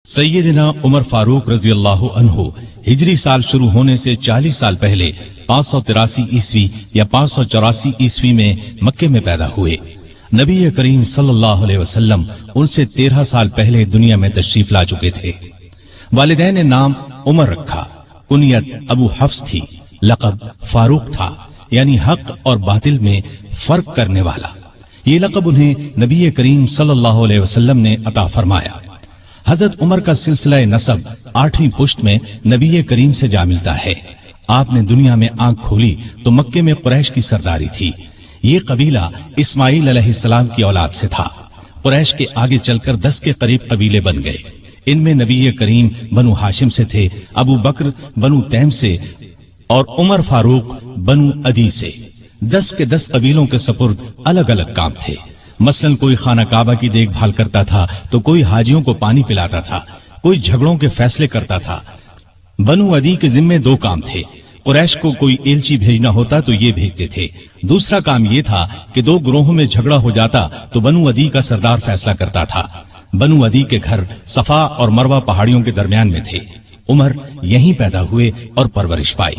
सैयदना उमर फारूक रजी अल्लाह अन्हु हिजरी साल शुरू होने से 40 साल पहले 583 ईस्वी या 584 ईस्वी में मक्के में पैदा हुए। नबी करीम सल्लल्लाहु अलैहि वसल्लम उनसे 13 साल पहले दुनिया में तशरीफ ला चुके थे। वालिदैन ने नाम उमर रखा। कुनियत अबू हफ्स थी, लक़ब फारूक था, यानी हक और बातिल में फर्क करने वाला। ये लक़ब उन्हें नबी करीम सल्लल्लाहु अलैहि वसल्लम ने अता फरमाया। हजरत उमर का सिलसिला नसब 8वीं पुश्त में नबी करीम से जा मिलता है। आपने दुनिया में आंख खोली तो मक्के में कुरैश की सरदारी थी। ये कबीला इस्माइल अलैहिस्सलाम की औलाद से था। कुरैश के आगे चलकर 10 के करीब कबीले बन गए। इनमें नबी करीम बनु हाशिम से थे, अबू बकर बनु तैम से और उमर फारूक बनु अदी से। 10 के 10 कबीलों के सपुर्द अलग अलग काम थे। मसलन कोई खाना काबा की देखभाल करता था तो कोई हाजियों को पानी पिलाता था, कोई झगड़ों के फैसले करता था। बनु अदी के जिम्मे 2 काम थे। कुरैश को कोई एलची भेजना होता तो ये भेजते थे। दूसरा काम ये था कि 2 ग्रोहों में झगड़ा हो जाता तो बनु अदी का सरदार फैसला करता था। बनु अदी के घर सफा और मरवा पहाड़ियों के दरमियान में थे। उमर यहीं पैदा हुए और परवरिश पाई।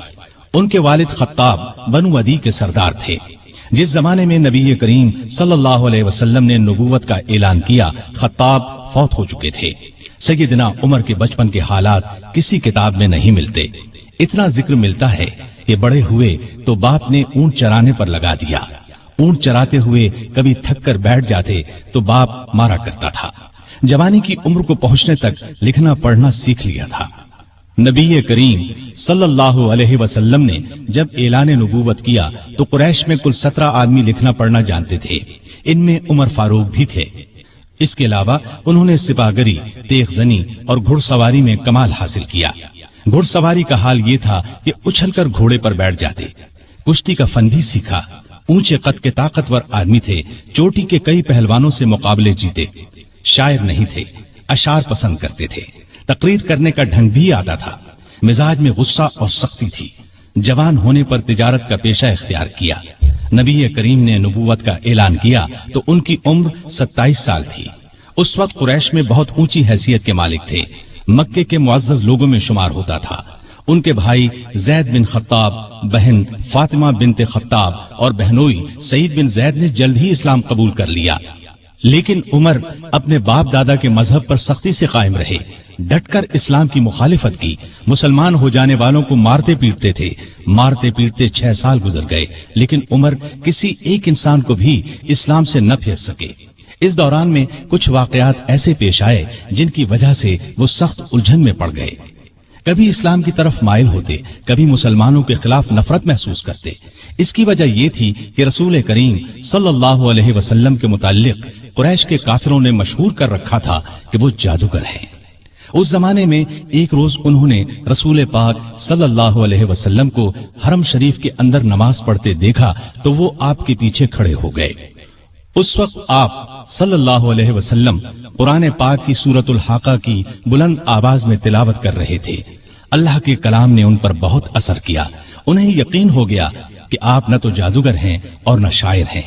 उनके वालिद खत्ताब बनु अदी के सरदार थे। जिस जमाने में नबी करीम सल्लल्लाहु अलैहि वसल्लम ने नबूवत का ऐलान किया, खत्ताब फौत हो चुके थे। सैयदना उमर के बचपन के हालात किसी किताब में नहीं मिलते। इतना जिक्र मिलता है कि बड़े हुए तो बाप ने ऊंट चराने पर लगा दिया। ऊंट चराते हुए कभी थक कर बैठ जाते तो बाप मारा करता था। जवानी की उम्र को पहुंचने तक लिखना पढ़ना सीख लिया था। नबी करीम सल्लल्लाहु अलैहि वसल्लम ने जब ऐलान नबूवत किया तो कुरैश में कुल 17 आदमी लिखना पढ़ना जानते थे। इनमें उमर फारूक भी थे। इसके अलावा उन्होंने सिपाहगरी, तेगजनी और घुड़सवारी में कमाल हासिल किया। घुड़सवारी का हाल ये था कि उछलकर घोड़े पर बैठ जाते। कुश्ती का फन भी सीखा। ऊंचे कद के ताकतवर आदमी थे। चोटी के कई पहलवानों से मुकाबले जीते। शायर नहीं थे, अशार पसंद करते थे। तकरीर करने का ढंग भी आता था। मिजाज में गुस्सा और सख्ती थी। जवान होने पर तिजारत का पेशा इख्तियार किया। नबी करीम ने नबूवत का ऐलान किया तो उनकी उम्र 27 साल थी। उस वक्त कुरैश में बहुत ऊंची हैसियत के मालिक थे। मक्के के मुअज्जज लोगों में शुमार होता था। उनके भाई जैद बिन खत्ताब, बहन फातिमा बिनते खत्ताब और बहनोई सईद बिन जैद ने जल्द ही इस्लाम कबूल कर लिया। लेकिन उमर अपने बाप दादा के मजहब पर सख्ती से कायम रहे। डटकर इस्लाम की मुखालिफत की। मुसलमान हो जाने वालों को मारते पीटते थे। मारते पीटते 6 साल गुजर गए, लेकिन उमर किसी एक इंसान को भी इस्लाम से न फेर सके। इस दौरान में कुछ वाकयात ऐसे पेश आए जिनकी वजह से वो सख्त उलझन में पड़ गए। कभी इस्लाम की तरफ माइल होते, कभी मुसलमानों के खिलाफ नफरत महसूस करते। इसकी वजह ये थी कि रसूल करीम सल्लल्लाहु अलैहि वसल्लम के मुताल्लिक कुरैश के काफिरों ने मशहूर कर रखा था कि वो जादूगर हैं। उस जमाने में एक रोज उन्होंने रसूल पाक सल्लल्लाहु अलैहि वसल्लम को हरम शरीफ के अंदर नमाज पढ़ते देखा तो वो आपके पीछे खड़े हो गए। उस वक्त आप सल्लल्लाहु अलैहि वसल्लम कुरान पाक की सूरतुल हाका की बुलंद आवाज में तिलावत कर रहे थे। अल्लाह के कलाम ने उन पर बहुत असर किया। उन्हें यकीन हो गया कि आप न तो जादूगर हैं और न शायर हैं।